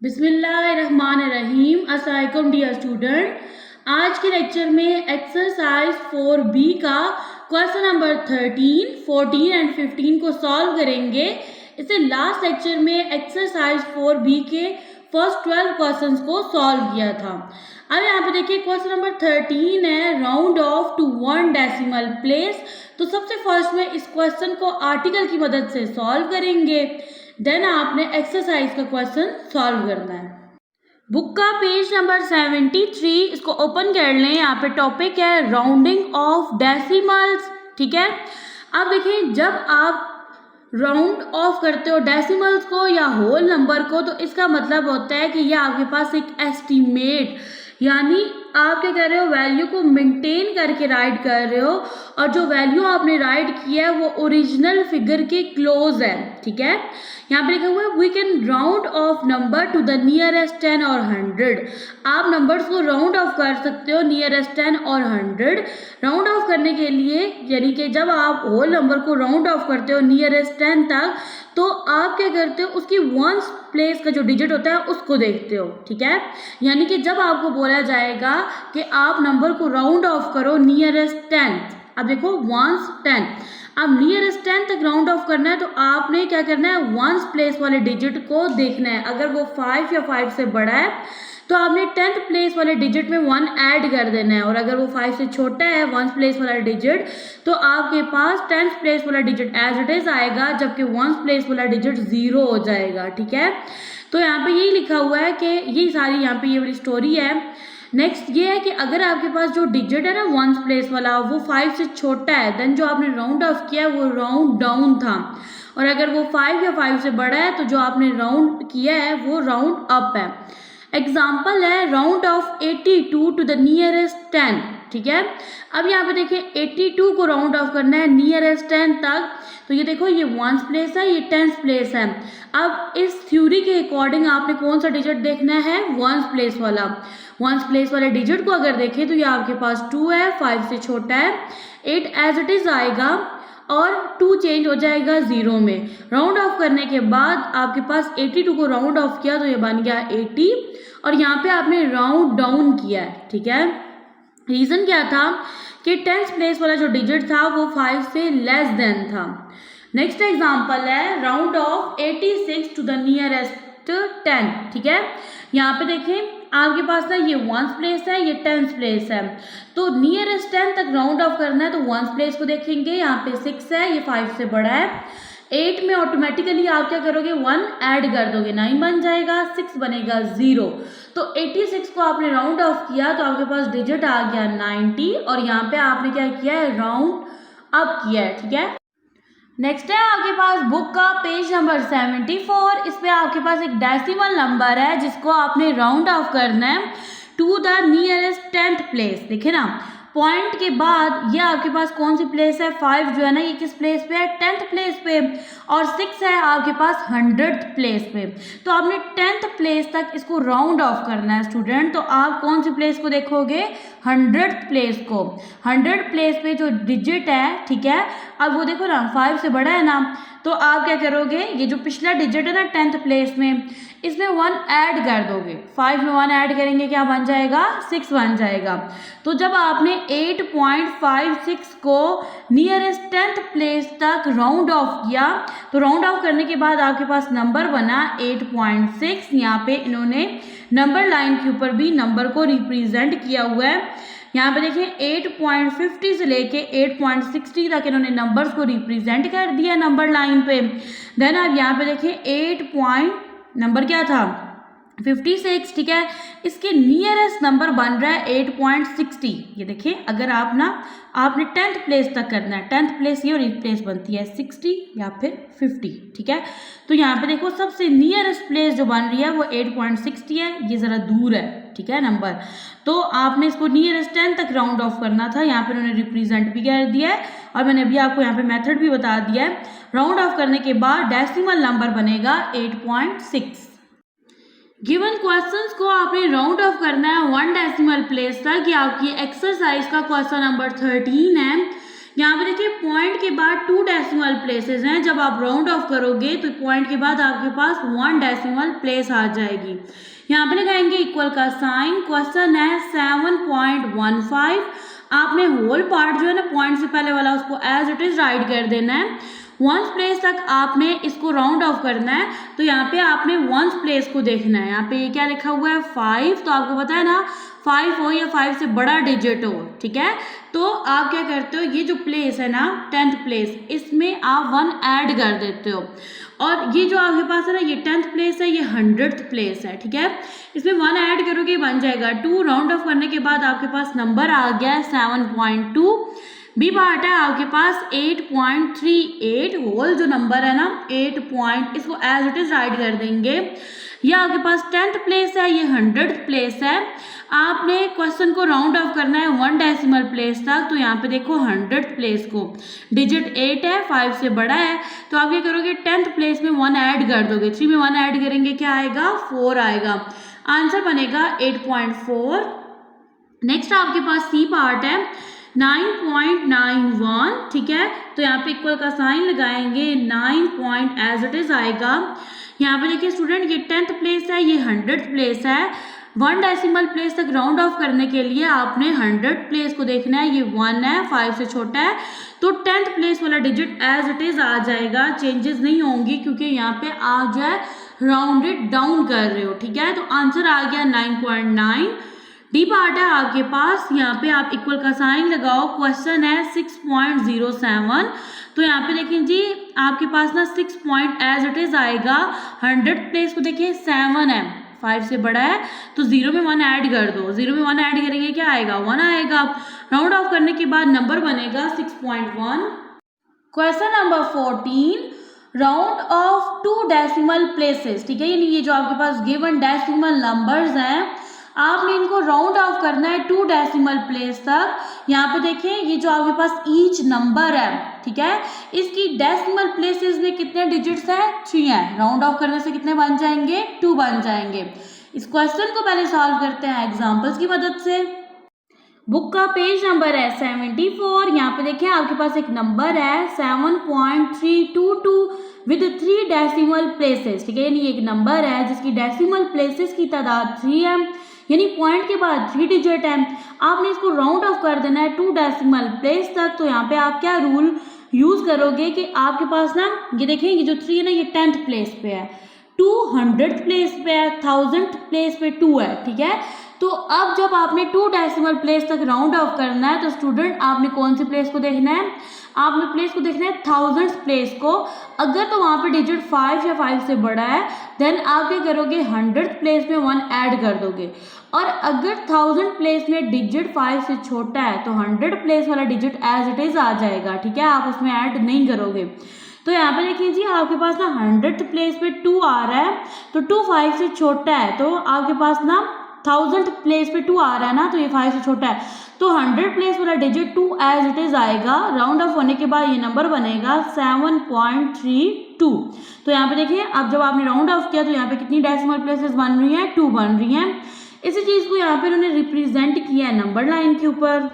बिस्मिल्लाहिर्रहमानिर्रहीम। अस्सलाम वालेकुम डियर स्टूडेंट। आज के लेक्चर में एक्सरसाइज 4B का क्वेश्चन नंबर 13, 14 एंड 15 को सॉल्व करेंगे। इससे लास्ट लेक्चर में एक्सरसाइज 4B के फर्स्ट 12 क्वेश्चंस को सॉल्व किया था। अब यहाँ पे देखिए क्वेश्चन नंबर 13 है round off to 1 decimal place. तो सबसे फर्स्ट में इस क्वेश्चन को आर्टिकल की मदद से सॉल्व करेंगे, देन आपने एक्सरसाइज का क्वेश्चन सॉल्व करना है। बुक का पेज नंबर 73 इसको ओपन कर लें। यहाँ पे टॉपिक है राउंडिंग ऑफ डेसिमल्स। ठीक है, अब देखिए जब आप राउंड ऑफ करते हो डेसिमल्स को या होल नंबर को, तो इसका मतलब होता है कि ये आपके पास एक एस्टीमेट, यानी आप क्या कर रहे हो, वैल्यू को मेंटेन करके राइट कर रहे हो, और जो वैल्यू आपने राइट किया है वो ओरिजिनल फिगर के क्लोज है। ठीक है, यहाँ पे लिखा हुआ है we can round off number to the nearest 10 और 100। आप नंबर्स को राउंड ऑफ कर सकते हो नियरेस्ट 10 और 100। राउंड ऑफ करने के लिए, यानी कि जब आप होल नंबर को राउंड ऑफ करते हो नियरेस्ट 10 तक, तो आप क्या करते हो, उसकी वंस प्लेस का जो डिजिट होता है उसको देखते हो। ठीक है, यानी कि जब आपको बोला जाएगा कि आप नंबर को राउंड ऑफ करो नियरेस्ट 10, अब देखो वंस 10, अब नियरेस्ट 10 तक राउंड ऑफ करना है, तो आपने क्या करना है, वंस प्लेस वाले डिजिट को देखना है। अगर वो 5 या 5 से बड़ा है तो आपने 10th प्लेस वाले डिजिट में 1 ऐड कर देना है, और अगर वो 5 से छोटा है वंस प्लेस वाला डिजिट, तो आपके पास 10th प्लेस वाला डिजिट एज इट इज आएगा, जबकि वंस प्लेस वाला डिजिट 0 हो जाएगा। ठीक है, तो यहाँ पे यही लिखा हुआ है कि ये सारी यहाँ पे ये वाली स्टोरी है। नेक्स्ट ये है कि अगर आपके पास जो डिजिट है ना वंस प्लेस वाला, वो 5 से छोटा है, देन जो आपने राउंड ऑफ किया वो राउंड डाउन था, और अगर वो 5 या 5 से बड़ा है तो जो आपने राउंड किया है वो राउंड अप है। एग्जाम्पल है round off 82 to the nearest 10। ठीक है, अब यहाँ पे देखिए 82 को राउंड ऑफ करना है नियरेस्ट 10 तक, तो ये देखो ये वंस प्लेस है, ये 10th प्लेस है। अब इस थ्योरी के अकॉर्डिंग आपने कौन सा डिजिट देखना है, वंस प्लेस वाला। वंस प्लेस वाले डिजिट को अगर देखें तो ये आपके पास 2 है, 5 से छोटा है, 8 एज इट इज आएगा, और 2 चेंज हो जाएगा 0 में। राउंड ऑफ करने के बाद आपके पास 82 को राउंड ऑफ किया तो ये बन गया 80, और यहाँ पे आपने राउंड डाउन किया है। ठीक है, रीजन क्या था कि 10th प्लेस वाला जो डिजिट था वो 5 से लेस देन था। नेक्स्ट एग्जांपल है round off 86 to the nearest 10। ठीक है, यहाँ पे देखें आपके पास ना ये वंस प्लेस है, ये 10th प्लेस है, तो नियरेस्ट 10 तक राउंड ऑफ करना है तो वंस प्लेस को देखेंगे। यहाँ पे 6 है, ये 5 से बड़ा है, 8 में ऑटोमेटिकली आप क्या करोगे, 1 ऐड कर दोगे, 9 बन जाएगा, 6 बनेगा 0। तो 86 को आपने राउंड ऑफ किया तो आपके पास डिजिट आ गया 90, और यहाँ पे आपने क्या किया है, राउंड अप किया है। ठीक है, नेक्स्ट है आपके पास बुक का पेज नंबर 74। इस पे आपके पास एक डेसिमल नंबर है जिसको आपने राउंड ऑफ करना है to the nearest 10th place. देखिए ना, पॉइंट के बाद ये आपके पास कौन सी प्लेस है, 5 जो है ना ये किस प्लेस पे है, 10th प्लेस पे, और 6 है आपके पास 100th प्लेस पे। तो आपने 10th प्लेस तक इसको राउंड ऑफ करना है स्टूडेंट, तो आप कौन सी प्लेस को देखोगे, 100th प्लेस को। 100th प्लेस पे जो डिजिट है, ठीक है, अब वो देखो ना 5 से बड़ा है ना, तो आप क्या करोगे, ये जो पिछला डिजिट है ना 10th प्लेस में, इसमें 1 ऐड कर दोगे। 5 में 1 ऐड करेंगे, क्या बन जाएगा, 6 बन जाएगा। तो जब आपने 8.56 को नियरेस्ट 10th प्लेस तक राउंड ऑफ किया, तो राउंड ऑफ करने के बाद आपके पास नंबर बना 8.6। यहाँ पे इन्होंने नंबर लाइन के ऊपर भी नंबर को रिप्रेजेंट किया हुआ है। यहाँ पे देखिए 8.50 से लेके 8.60 तक इन्होंने नंबर्स को रिप्रेजेंट कर दिया नंबर लाइन पे। देन आप यहाँ पे देखिए 8 नंबर क्या था, 56। ठीक है, इसके नियरेस्ट नंबर बन रहा है 8.60। ये देखिए अगर आप ना, आपने 10th प्लेस तक करना है, 10th प्लेस ये और एक प्लेस बनती है 60 या फिर 50। ठीक है, तो यहाँ पे देखो सबसे नियरेस्ट प्लेस जो बन रही है वो 8.60 है, ये ज़रा दूर है। ठीक है नंबर, तो आपने इसको नियरेस्ट 10 तक राउंड ऑफ करना था। यहाँ पे उन्होंने रिप्रेजेंट भी कर दिया है, और मैंने अभी आपको यहाँ पे मेथड भी बता दिया है। राउंड ऑफ करने के बाद डेसिमल नंबर बनेगा 8.6। गिवन क्वेश्चंस को आपने राउंड ऑफ करना है 1 डेसिमल प्लेस तक। ये आपकी एक्सरसाइज का क्वेश्चन नंबर 13 है। यहाँ पे देखिए पॉइंट के बाद 2 डेसिमल प्लेसेस हैं, जब आप राउंड ऑफ करोगे तो पॉइंट के बाद आपके पास 1 डेसिमल प्लेस आ जाएगी। यहाँ पे लगाएंगे इक्वल का साइन। क्वेश्चन है 7.15, आपने होल पार्ट जो है ना पॉइंट से पहले वाला उसको एज इट इज राइट कर देना है। वंस प्लेस तक आपने इसको राउंड ऑफ करना है, तो यहाँ पे आपने वंस प्लेस को देखना है। यहाँ पे ये क्या लिखा हुआ है 5, तो आपको पता है ना 5 हो या 5 से बड़ा डिजिट हो, ठीक है, तो आप क्या करते हो, ये जो प्लेस है ना 10th प्लेस, इसमें आप 1 ऐड कर देते हो। और ये जो आपके पास है ना ये 10th प्लेस है, ये 100th प्लेस है, ठीक है, इसमें 1 ऐड करोगे बन जाएगा 2। राउंड ऑफ करने के बाद आपके पास नंबर आ गया है 7.2। बी पार्ट है आपके पास 8.38, होल जो नंबर है ना 8 पॉइंट, इसको एज इट इज राइट कर देंगे। ये आपके पास 10th प्लेस है, ये 100th प्लेस है। आपने क्वेश्चन को राउंड ऑफ करना है 1 डेसिमल प्लेस तक, तो यहाँ पे देखो 100th प्लेस को डिजिट 8 है, 5 से बड़ा है, तो आप ये करोगे 10th प्लेस में 1 ऐड कर दोगे। 3 में 1 ऐड करेंगे क्या आएगा 4 आएगा, आंसर बनेगा 8.4। नेक्स्ट आपके पास सी पार्ट है 9.91, ठीक है, तो यहाँ पे इक्वल का साइन लगाएंगे, 9 पॉइंट एज इट इज आएगा। यहाँ पे देखिए स्टूडेंट ये 10th प्लेस है, ये 100th प्लेस है। 1 डेसिमल प्लेस तक राउंड ऑफ करने के लिए आपने 100th प्लेस को देखना है, ये 1 है, 5 से छोटा है, तो 10th प्लेस वाला डिजिट एज इट इज आ जाएगा, चेंजेस नहीं होंगी, क्योंकि यहाँ पे आप जो है राउंडेड डाउन कर रहे हो, ठीक है, तो आंसर आ गया 9.9। डी पार्ट है आपके पास, यहाँ पे आप इक्वल का साइन लगाओ। क्वेश्चन है 6.07, तो यहाँ पे देखें जी आपके पास ना 6 पॉइंट एज इट इज आएगा। 100th प्लेस को देखिए 7 है, 5 से बड़ा है, तो 0 में 1 ऐड कर दो। 0 में 1 ऐड करेंगे क्या आएगा 1 आएगा। राउंड ऑफ करने के बाद नंबर बनेगा 6.1। Question number 14, round of 2 decimal places, ठीक है, यानी ये जो आपके पास गिवन डेसिमल नंबर्स हैं, आपने इनको राउंड ऑफ करना है 2 डेसिमल प्लेस तक। यहाँ पे देखें ये जो आपके पास ईच नंबर है, ठीक है, इसकी डेसिमल प्लेसेस में कितने डिजिट्स हैं 3 हैं। राउंड ऑफ करने से कितने बन जाएंगे 2 बन जाएंगे। इस क्वेश्चन को पहले सॉल्व करते हैं एग्जाम्पल्स की मदद से। बुक का पेज नंबर है 74। यहाँ पे देखिए आपके पास एक नंबर है 7.322 विद 3 डेसिमल प्लेसेस, ठीक है, यानी एक नंबर है जिसकी डेसिमल प्लेसेस की तादाद 3 है, यानी पॉइंट के बाद 3 डिजिट है। आपने इसको राउंड ऑफ कर देना है 2 डेसिमल प्लेस तक, तो यहाँ पे आप क्या रूल यूज करोगे कि आपके पास ना ये देखें ये जो 3 है ना ये 10th प्लेस पे है, 200th प्लेस पे है, 1000th प्लेस पे 2 है, ठीक है, तो अब जब आपने 2 डेसिमल प्लेस तक राउंड ऑफ करना है, तो स्टूडेंट आपने कौन सी प्लेस को देखना है, आपने प्लेस को देखना है 1000th प्लेस को। अगर तो वहाँ पे डिजिट 5 या 5 से बड़ा है, देन आप क्या करोगे 100th प्लेस में 1 ऐड कर दोगे, और अगर 1000th प्लेस में डिजिट 5 से छोटा है तो 100th प्लेस वाला डिजिट एज इट इज आ जाएगा, ठीक है, आप उसमें ऐड नहीं करोगे। तो यहाँ पे देखिए जी आपके पास ना 100th प्लेस पे 2 आ रहा है, तो 2 5 से छोटा है, तो आपके पास ना 1000th प्लेस पे 2 आ रहा है ना, तो ये 5 से छोटा है, तो 100 प्लेस वाला डिजिट 2 एज इट इज आएगा। राउंड ऑफ होने के बाद ये नंबर बनेगा 7.32। तो यहाँ पे देखिए अब जब आपने राउंड ऑफ किया तो यहाँ पे कितनी डेसिमल प्लेसेस बन रही हैं 2 बन रही हैं। इसी चीज़ को यहाँ पे उन्होंने रिप्रेजेंट किया है नंबर लाइन के ऊपर।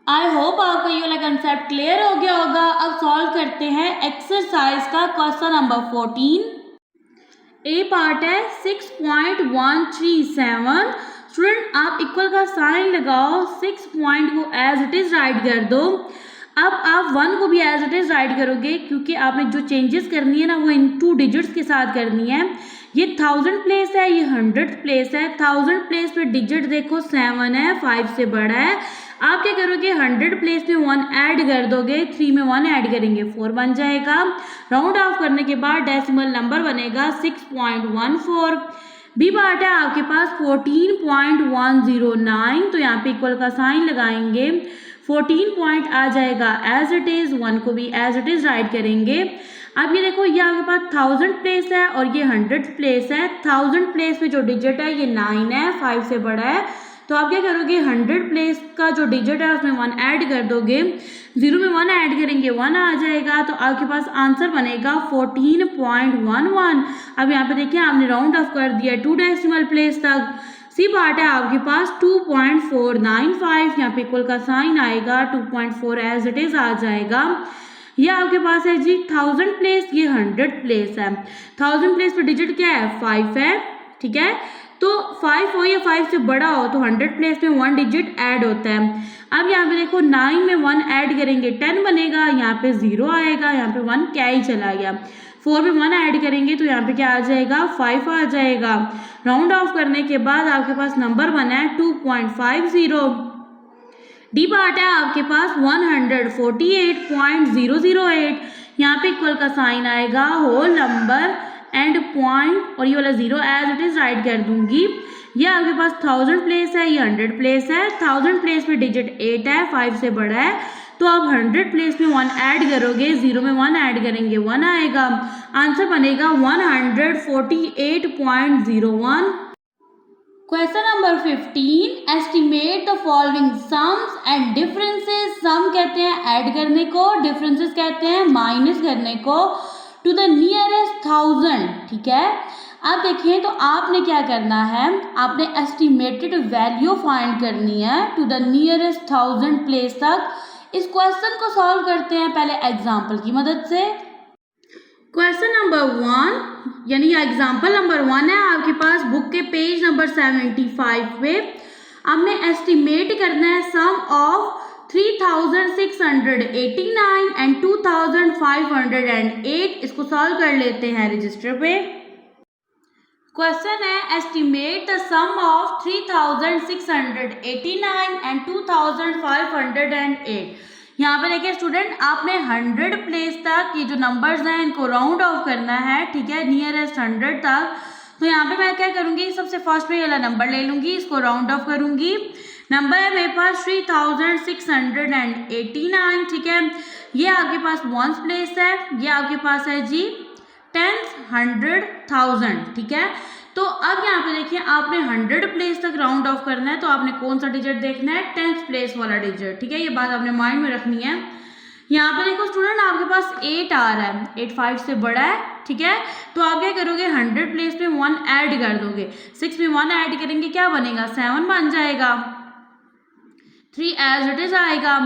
आई होप आपको ये वाला कंसेप्ट क्लियर हो गया होगा। अब सॉल्व करते हैं एक्सरसाइज का क्वेश्चन नंबर 14। ए पार्ट है 6.137। स्टूडेंट आप इक्वल का साइन लगाओ, 6 पॉइंट को एज इट इज राइट कर दो। अब आप 1 को भी एज इट इज राइट करोगे क्योंकि आपने जो चेंजेस करनी है ना वो इन 2 डिजिट्स के साथ करनी है। ये 1000 प्लेस है, ये 100th प्लेस है। 1000 प्लेस पे डिजिट देखो 7 है, 5 से बड़ा है। आप क्या करोगे 100 प्लेस में 1 ऐड कर दोगे, 3 में 1 ऐड करेंगे 4 बन जाएगा। राउंड ऑफ करने के बाद डेसिमल नंबर बनेगा 6.14। बी पार्ट है आपके पास 14.109। तो यहाँ पे इक्वल का साइन लगाएंगे, 14 पॉइंट आ जाएगा एज इट इज, 1 को भी एज इट इज राइट करेंगे। अब ये देखो ये आपके पास 1000 प्लेस है और ये 100th प्लेस है। 1000 प्लेस पे जो डिजिट है ये 9 है, 5 से बड़ा है। तो आप क्या करोगे 100 प्लेस का जो डिजिट है उसमें 1 ऐड कर दोगे, 0 में 1 ऐड करेंगे 1 आ जाएगा। तो आपके पास आंसर बनेगा 14.11। अब यहाँ पे देखिए आपने राउंड ऑफ कर दिया 2 डेसिमल प्लेस तक। सी पार्ट है आपके पास 2.495, यहाँ पे इक्वल का साइन आएगा, 2.4 एज इट इज आ जाएगा। ये आपके पास है जी 1000 प्लेस, ये 100 प्लेस है। 1000 प्लेस पर डिजिट क्या है 5 है, ठीक है। तो 5 हो या 5 से बड़ा हो तो 100 प्लेस में 1 डिजिट ऐड होता है। अब यहाँ पे देखो 9 में 1 ऐड करेंगे 10 बनेगा, यहाँ पे 0 आएगा, यहाँ पे 1 क्या ही चला गया। 4 में 1 ऐड करेंगे तो यहाँ पे क्या आ जाएगा 5 आ जाएगा। राउंड ऑफ करने के बाद आपके पास नंबर बना है 2.50। डी पार्ट है आपके पास 148.008, यहाँ पे इक्वल का साइन आएगा, होल नंबर एंड पॉइंट और ये वाला 0 एज इट इज राइट कर दूंगी। ये आपके पास 1000 प्लेस है, ये 100 प्लेस है। 1000 प्लेस पे डिजिट 8 है, 5 से बड़ा है, तो आप 100 प्लेस में 1 ऐड करोगे, 0 में 1 ऐड करेंगे 1 आएगा। आंसर बनेगा 148.01। Question number 15, estimate the following sums and differences. Sum कहते हैं ऐड करने को, डिफरेंसेस कहते हैं माइनस करने को, टू द नियरेस्ट 1000, ठीक है। अब देखिए तो आपने क्या करना है, आपने एस्टिमेटेड वैल्यू फाइंड करनी है टू द नियरेस्ट 1000 प्लेस तक। इस क्वेश्चन को सॉल्व करते हैं पहले एग्जाम्पल की मदद से। क्वेश्चन नंबर 1 यानी एग्जाम्पल नंबर 1 है आपके पास बुक के पेज नंबर 75 पे। हमने एस्टिमेट करना है सम ऑफ 3689 एंड 2508। इसको सॉल्व कर लेते हैं रजिस्टर पे। क्वेश्चन है estimate the sum of 3689 and 2508। यहाँ पे देखिए स्टूडेंट, आपने 100 प्लेस तक ये जो नंबर्स हैं इनको राउंड ऑफ करना है, ठीक है, नियरेस्ट 100 तक। तो यहाँ पे मैं क्या करूँगी, सबसे फर्स्ट में ये वाला नंबर ले लूँगी, इसको राउंड ऑफ करूँगी। नंबर है मेरे पास 3689, ठीक है। ये आपके पास वंस प्लेस है, ये आपके पास है जी 10, 100, 1000, ठीक है। तो अब यहाँ पे देखिए आपने 100 प्लेस तक राउंड ऑफ करना है, तो आपने कौन सा डिजिट देखना है, 10th प्लेस वाला डिजिट, ठीक है। ये बात आपने माइंड में रखनी है। यहाँ पे देखो स्टूडेंट, आपके पास 8 आ रहा है, 8 5 से बड़ा है, ठीक है। तो आप क्या करोगे, 100 प्लेस में 1 ऐड कर दोगे, 6 में 1 ऐड करेंगे, क्या बनेगा 7 बन जाएगा, 3 एज इट इज आएगा,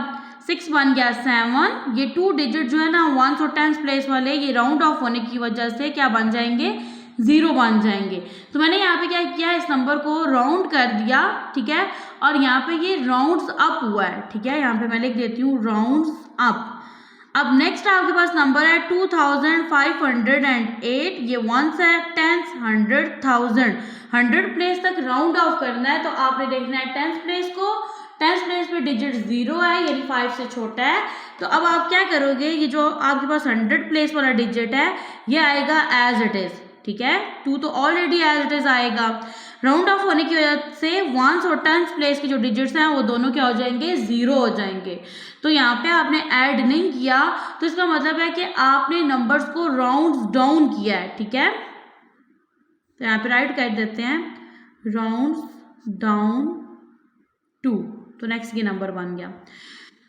6 बन गया 7। ये 2 डिजिट जो है ना 1 और 10th प्लेस वाले, ये राउंड ऑफ होने की वजह से क्या बन जाएंगे, 0 बन जाएंगे। तो मैंने यहाँ पे क्या किया, इस नंबर को राउंड कर दिया, ठीक है। और यहाँ पे ये राउंड्स अप हुआ है, ठीक है। यहाँ पे मैं लिख देती हूँ राउंड्स अप। अब नेक्स्ट आपके पास नंबर है 2508, ये वंस है, 10, 100, 1000। 100 प्लेस तक राउंड ऑफ करना है, तो आपने देखना है 10th प्लेस को। 10th प्लेस पे डिजिट 0 है, यानी 5 से छोटा है। तो अब आप क्या करोगे, ये जो आपके पास 100 प्लेस वाला डिजिट है ये आएगा एज इट इज, ठीक है। 2 तो ऑलरेडी एज इट इज आएगा। राउंड ऑफ होने की वजह से 1 और 10th प्लेस के जो डिजिट्स हैं वो दोनों क्या हो जाएंगे, 0 हो जाएंगे। तो यहाँ पे आपने ऐड नहीं किया, तो इसका मतलब है कि आपने नंबर्स को राउंड डाउन किया है, ठीक है। तो यहाँ पे राइट कर देते हैं राउंड डाउन 2, तो नेक्स्ट ये नंबर बन गया।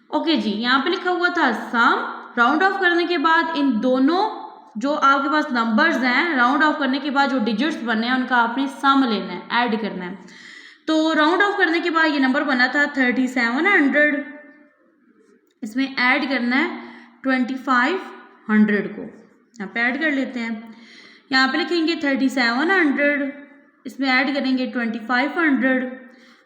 ओके जी, यहाँ पे लिखा हुआ था सम। राउंड ऑफ करने के बाद इन दोनों जो आपके पास नंबर्स हैं, राउंड ऑफ करने के बाद जो डिजिट्स बने हैं उनका आपने सम लेना है, ऐड करना है। तो राउंड ऑफ करने के बाद ये नंबर बना था 3700, इसमें ऐड करना है 2500 को, यहाँ पे ऐड कर लेते हैं। यहाँ पे लिखेंगे 3700, इसमें ऐड करेंगे 2500,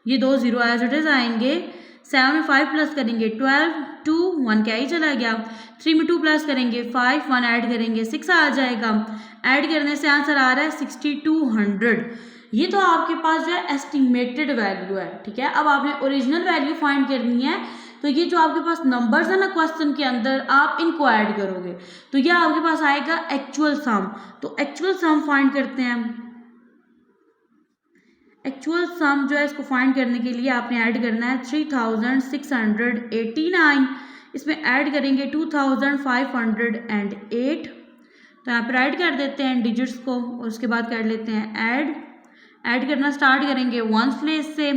ये 2 0 एज इट इज आएंगे। 7 में 5 प्लस करेंगे 12, 2 1 क्या ही चला गया। 3 में 2 प्लस करेंगे 5, 1 ऐड करेंगे 6 आ जाएगा। ऐड करने से आंसर आ रहा है 6200। ये तो आपके पास जो है एस्टिमेटेड वैल्यू है, ठीक है। अब आपने ओरिजिनल वैल्यू फाइंड करनी है, तो ये जो आपके पास नंबर्स है ना क्वेश्चन के अंदर, आप इनको ऐड करोगे तो ये आपके पास आएगा एक्चुअल सम। तो एक्चुअल सम फाइंड करते हैं। एक्चुअल सम जो है इसको फाइंड करने के लिए आपने ऐड करना है 3689, इसमें ऐड करेंगे 2508। तो यहाँ पर ऐड कर देते हैं डिजिट्स को और उसके बाद कर लेते हैं ऐड करना स्टार्ट करेंगे वंस प्लेस से।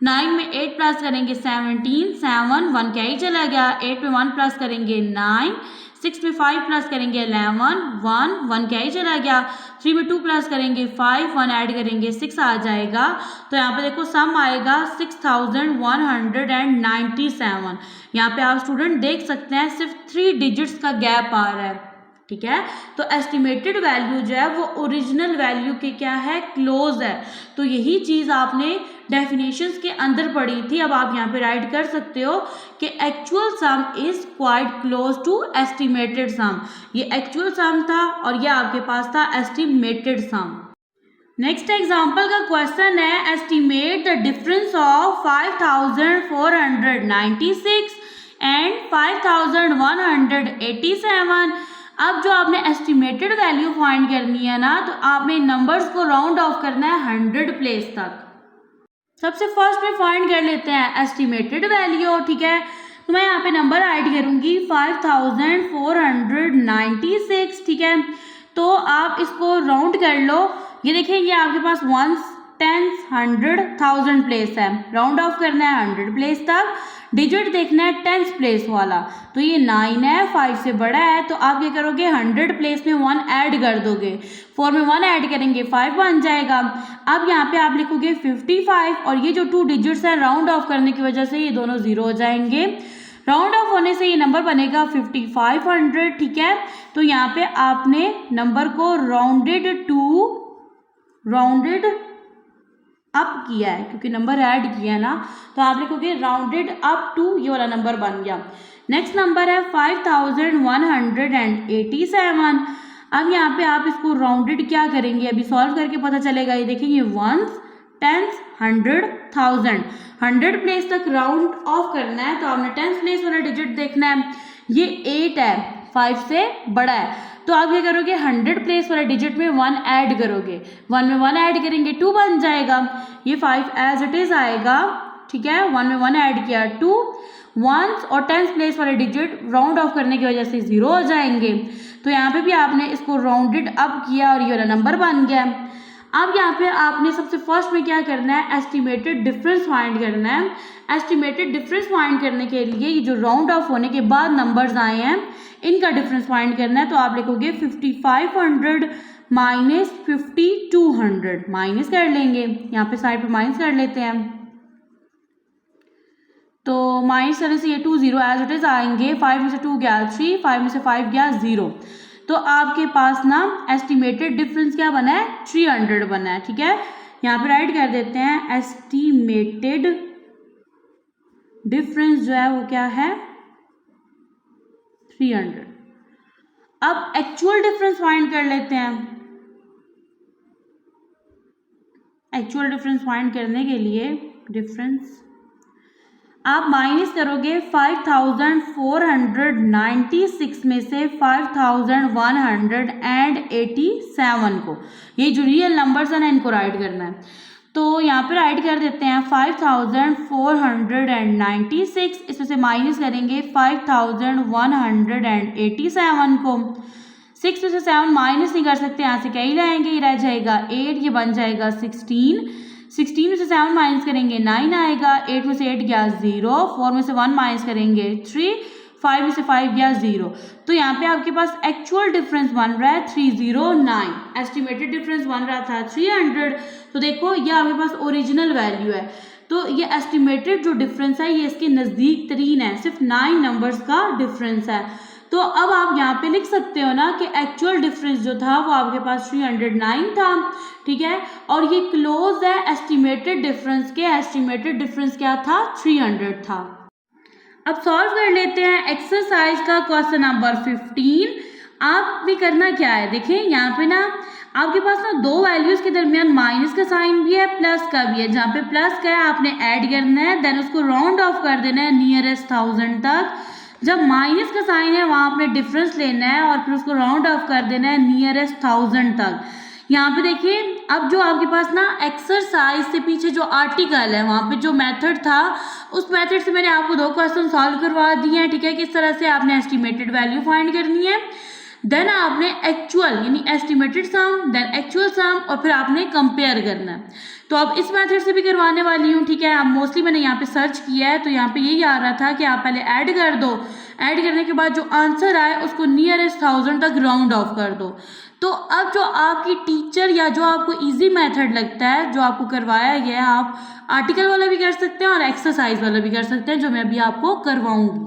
9 में 8 प्लस करेंगे 17, 7 1 क्या ही चला गया। 8 में 1 प्लस करेंगे 9, 6 में 5 प्लस करेंगे 11, 1 क्या ही चला गया। 3 में 2 प्लस करेंगे 5, 1 ऐड करेंगे 6 आ जाएगा। तो यहाँ पे देखो सम आएगा 6197। यहाँ पे आप स्टूडेंट देख सकते हैं सिर्फ 3 डिजिट्स का गैप आ रहा है, ठीक है। तो एस्टिमेटेड वैल्यू जो है वो ओरिजिनल वैल्यू के क्या है, क्लोज है। तो यही चीज़ आपने डेफिनेशंस के अंदर पढ़ी थी। अब आप यहाँ पे राइट कर सकते हो कि actual sum is quite close to estimated sum. ये एक्चुअल सम था और ये आपके पास था एस्टिमेटेड सम। नेक्स्ट एग्जाम्पल का क्वेश्चन है, estimate the difference of 5496 and 5187। अब जो आपने एस्टिमेटेड वैल्यू फाइंड करनी है ना, तो आपने नंबर्स को राउंड ऑफ करना है 100 प्लेस तक। सबसे फर्स्ट में फाइंड कर लेते हैं एस्टिमेटेड वैल्यू, ठीक है। तो मैं यहाँ पे नंबर ऐड करूँगी 5496, ठीक है। तो आप इसको राउंड कर लो। ये देखिए ये आपके पास 1s, 10s, 100, 1000 प्लेस है। राउंड ऑफ करना है 100 प्लेस तक। डिजिट देखना है 10s प्लेस वाला। तो ये 9 है, 5 से बड़ा है। तो आप क्या करोगे, 100 प्लेस में 1 ऐड कर दोगे। 4 में 1 ऐड करेंगे 5 बन जाएगा। अब यहाँ पे आप लिखोगे 55 और ये जो 2 डिजिट्स हैं राउंड ऑफ करने की वजह से ये दोनों 0 हो जाएंगे। राउंड ऑफ होने से ये नंबर बनेगा 5500, ठीक है। तो यहाँ पे आपने नंबर को राउंडेड अप किया है क्योंकि नंबर ऐड किया है ना। तो आप लिखोगे राउंडेड अप टू, ये वाला नंबर बन गया। नेक्स्ट नंबर है 5187। अब यहाँ पे आप इसको राउंडेड क्या करेंगे, अभी सॉल्व करके पता चलेगा। ये देखेंगे 1s, 10s, 100, 1000, 100 प्लेस तक राउंड ऑफ करना है। तो आपने 10th प्लेस वाला डिजिट देखना है। ये 8 है, 5 से बड़ा है। तो आप क्या करोगे, 100 प्लेस वाला डिजिट में 1 ऐड करोगे। 1 में 1 ऐड करेंगे 2 बन जाएगा। ये 5 एज इट इज आएगा, ठीक है। 1 में 1 ऐड किया 2। 1s और 10th प्लेस वाले डिजिट राउंड ऑफ करने की वजह से 0 हो जाएंगे। तो यहाँ पे भी आपने इसको राउंडेड अप किया और ये वाला नंबर बन गया। अब यहाँ पे आपने सबसे फर्स्ट में क्या करना है, एस्टिमेटेड डिफरेंस फाइंड करना है। एस्टिमेटेड डिफरेंस फाइंड करने के लिए ये जो राउंड ऑफ होने के बाद नंबर्स आए हैं इनका डिफरेंस फाइंड करना है। तो आप लिखोगे 5500 माइनस 5200, माइनस कर लेंगे। यहाँ पे साइड पे माइनस कर लेते हैं। तो माइनस करने से ये 2 0 एज इट इज आएंगे। 5 में से 2 गया 3, 5 में से 5 गया 0। तो आपके पास ना एस्टिमेटेड डिफरेंस क्या बना है, 300 बना है, ठीक है। यहाँ पे राइट कर देते हैं एस्टिमेटेड डिफरेंस जो है वो क्या है, 300। अब एक्चुअल डिफरेंस फाइंड कर लेते हैं। एक्चुअल डिफरेंस फाइंड करने के लिए डिफरेंस आप माइनस करोगे 5496 में से 5187 को। ये जो रियल नंबर्स हैं ना इनको राइट करना है। तो यहाँ पे राइट कर देते हैं 5496, इसमें से माइनस करेंगे 5187 को। 6 में से 7 माइनस नहीं कर सकते, यहाँ से क्या ही लाएंगे, ये रह जाएगा 8, ये बन जाएगा 16। 16 में से 7 माइनस करेंगे 9 आएगा। 8 में से 8 गया 0। 4 में से 1 माइनस करेंगे 3। 5 में से 5 गया 0। तो यहाँ पे आपके पास एक्चुअल डिफरेंस बन रहा है 309। एस्टिमेटेड डिफरेंस बन रहा था 300। तो देखो ये आपके पास ओरिजिनल वैल्यू है। तो ये एस्टिमेटेड जो डिफरेंस है ये इसके नज़दीक तरीन है, सिर्फ 9 नंबर्स का डिफरेंस है। तो अब आप यहाँ पे लिख सकते हो ना कि एक्चुअल डिफरेंस जो था वो आपके पास 309 था, ठीक है। और ये क्लोज है एस्टिमेटेड डिफरेंस के। एस्टिमेटेड डिफरेंस क्या था, 300 था। अब सॉल्व कर लेते हैं एक्सरसाइज का क्वेश्चन नंबर 15। आप भी करना क्या है, देखें यहाँ पे ना आपके पास ना दो वैल्यूज के दरमियान माइनस का साइन भी है, प्लस का भी है। जहाँ पे प्लस का है आपने ऐड करना है, देन उसको राउंड ऑफ कर देना है नियरेस्ट 1000 तक। जब माइनस का साइन है वहाँ आपने डिफरेंस लेना है और फिर उसको राउंड ऑफ कर देना है नियरेस्ट 1000 तक। यहाँ पे देखिए अब जो आपके पास ना एक्सरसाइज से पीछे जो आर्टिकल है वहाँ पे जो मेथड था उस मेथड से मैंने आपको 2 क्वेश्चन सॉल्व करवा दिए हैं, ठीक है। किस तरह से आपने एस्टिमेटेड वैल्यू फाइंड करनी है, देन आपने एक्चुअल यानी एस्टिमेटेड सम, देन एक्चुअल सम और फिर आपने कंपेयर करना है। तो अब इस मेथड से भी करवाने वाली हूँ, ठीक है। अब मोस्टली मैंने यहाँ पे सर्च किया है तो यहाँ पे यही आ रहा था कि आप पहले ऐड कर दो, ऐड करने के बाद जो आंसर आए उसको नियरेस्ट 1000 तक राउंड ऑफ कर दो। तो अब जो आपकी टीचर या जो आपको इजी मेथड लगता है जो आपको करवाया गया है, आप आर्टिकल वाला भी कर सकते हैं और एक्सरसाइज वाला भी कर सकते हैं, जो मैं अभी आपको करवाऊंगी।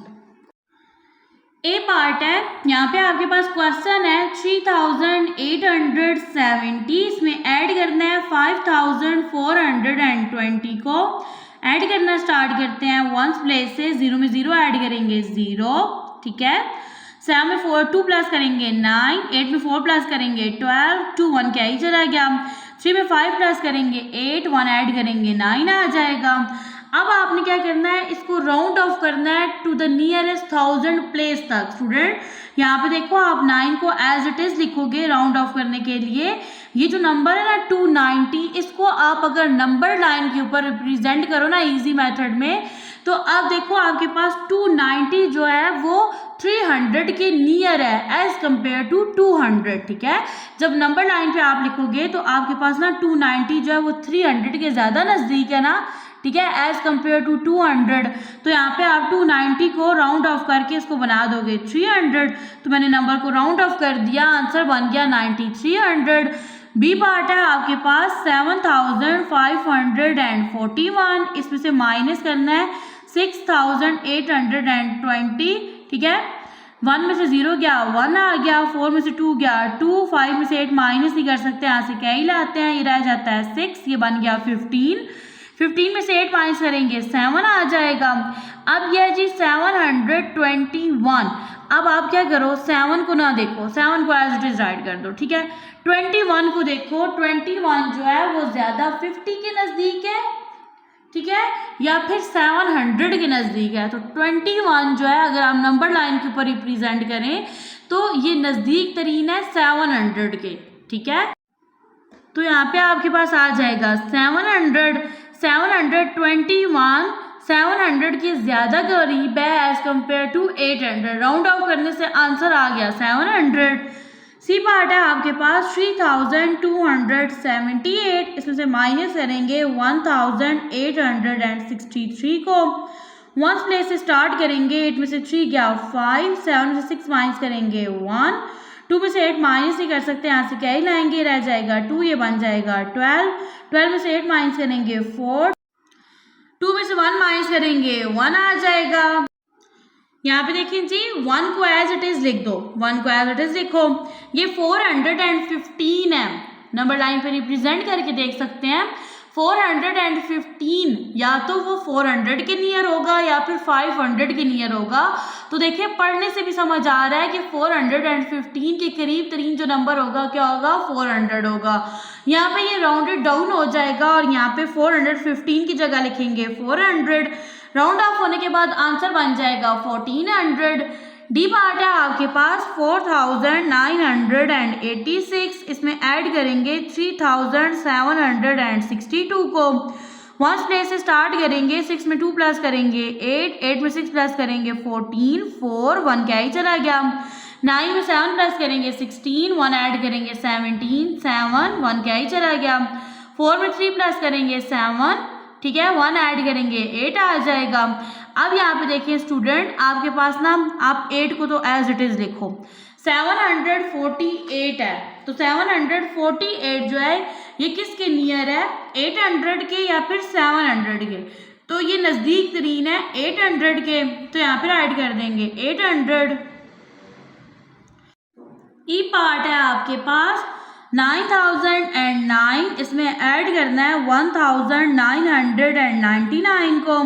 ए पार्ट है, यहाँ पे आपके पास क्वेश्चन है 3870, इसमें ऐड करना है 5420 को। ऐड करना स्टार्ट करते हैं वंस प्लेस से, 0 में 0 ऐड करेंगे 0, ठीक है। 7 में 2 प्लस करेंगे 9, 8 में 4 प्लस करेंगे 12, 2 1 क्या ही चला गया। 3 में 5 प्लस करेंगे 8, 1 ऐड करेंगे 9 आ जाएगा। अब आपने क्या करना है, इसको राउंड ऑफ करना है टू द नियरेस्ट 1000 प्लेस तक। स्टूडेंट यहाँ पे देखो, आप 9 को एज इट इज लिखोगे राउंड ऑफ करने के लिए। ये जो नंबर है ना 290, इसको आप अगर नंबर लाइन के ऊपर रिप्रेजेंट करो ना इजी मेथड में, तो अब देखो आपके पास 290 जो है वो 300 के नियर है एज कंपेयर टू 200, ठीक है। जब नंबर लाइन पे आप लिखोगे तो आपके पास ना 290 जो है वो 300 के ज़्यादा नज़दीक है ना, ठीक है, एज कंपेयर टू 200। तो यहाँ पे आप 290 को राउंड ऑफ करके इसको बना दोगे 300। तो मैंने नंबर को राउंड ऑफ कर दिया, आंसर बन गया 9300। बी पार्ट है आपके पास 7541, इसमें से माइनस करना है 6820, ठीक है। 1 में से 0 गया 1 आ गया, 4 में से 2 गया 2, 5 में से 8 माइनस नहीं कर सकते, यहाँ से क्या ही लाते हैं, ये रह जाता है 6, ये बन गया 15। 15 में से 8 माइनस करेंगे 7 आ जाएगा। अब यह जी 721। अब आप क्या करो, 7 को ना देखो, 7 को एज इट इज राइट कर दो, ठीक है। 21 को देखो, 21 जो है वो ज़्यादा 50 के नज़दीक है, ठीक है, या फिर 700 के नज़दीक है। तो 21 जो है अगर आप नंबर लाइन के ऊपर रिप्रेजेंट करें तो ये नज़दीक तरीन है 700 के, ठीक है। तो यहाँ पे आपके पास आ जाएगा 721 700 के ज़्यादा करीब है as compare to 800। Round off करने से आंसर आ गया 700। सी पार्ट है आपके पास 3278, इसमें से माइनस करेंगे 1863 को। वंस प्लेस से स्टार्ट करेंगे, 8 में से 3 गया 5, 7 में से 6 माइनस करेंगे 1, 2 में से 8 माइनस नहीं कर सकते, यहाँ से क्या ही लाएंगे, रह जाएगा 2, ये बन जाएगा 12, 12 में से 8 माइनस करेंगे 4, 2 में से 1 माइनस करेंगे 1 आ जाएगा। यहाँ पे देखिए जी 1 को एज इट इज लिख दो, 1 को एज इट इज लिखो। ये 415 है, नंबर लाइन पे रिप्रेजेंट करके देख सकते हैं 415, या तो वो 400 के नियर होगा या फिर 500 के नियर होगा। तो देखिए पढ़ने से भी समझ आ रहा है कि 415 के करीब तरीन जो नंबर होगा क्या होगा, 400 होगा। यहाँ पे ये राउंडेड डाउन हो जाएगा और यहाँ पे 415 की जगह लिखेंगे 400। राउंड ऑफ होने के बाद आंसर बन जाएगा 1400। डी पार्ट है आपके पास 4986, इसमें ऐड करेंगे 3762 को। वंस प्लेस से स्टार्ट करेंगे, 6 में 2 प्लस करेंगे 8, 8 में 6 प्लस करेंगे 14, 4, 1 क्या ही चला गया। 9 में 7 प्लस करेंगे 16, 1 ऐड करेंगे 17, 7, 1 क्या ही चला गया। 4 में 3 प्लस करेंगे 7, ठीक है, 1 ऐड करेंगे 8 आ जाएगा। अब यहाँ पे देखिए स्टूडेंट आपके पास ना, आप 8 को तो एज इट इज लिखो, 748 है, तो 748 जो है ये किसके नियर है, 800 के या फिर 700 के। तो ये नज़दीक तरीन है 800 के, तो यहाँ पे ऐड कर देंगे 800। ई पार्ट है आपके पास 9009, इसमें ऐड करना है 1999 को।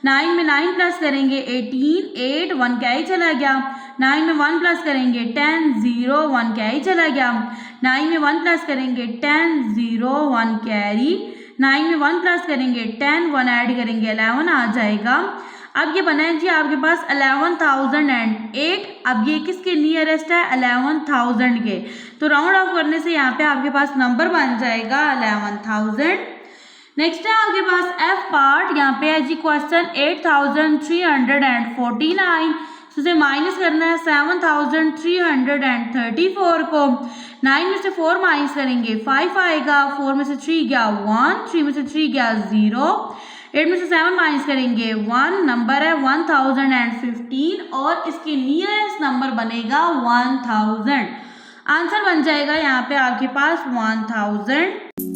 9 में 9 प्लस करेंगे 18, 8, 1 क्या ही चला गया। 9 में 1 प्लस करेंगे 10, 0, 1 क्या ही चला गया। 9 में 1 प्लस करेंगे 10, 0, 1 कैरी। 9 में 1 प्लस करेंगे 10, 1 ऐड करेंगे 11 आ जाएगा। अब ये बना है जी आपके पास 11008। अब ये किसके नियरेस्ट है, 11000 के। तो राउंड ऑफ करने से यहाँ पे आपके पास नंबर बन जाएगा 11000। नेक्स्ट है आपके पास एफ पार्ट, यहाँ पे है जी क्वेश्चन 8349, उसे माइनस करना है 7334 को। 9 में से 4 माइनस करेंगे 5 आएगा, 4 में से 3 गया 1, 3 में से 3 गया 0, 8 में से 7 माइनस करेंगे 1, नंबर है 1015 और इसके नियरेस्ट नंबर बनेगा 1000। आंसर बन जाएगा यहाँ पे आपके पास 1000।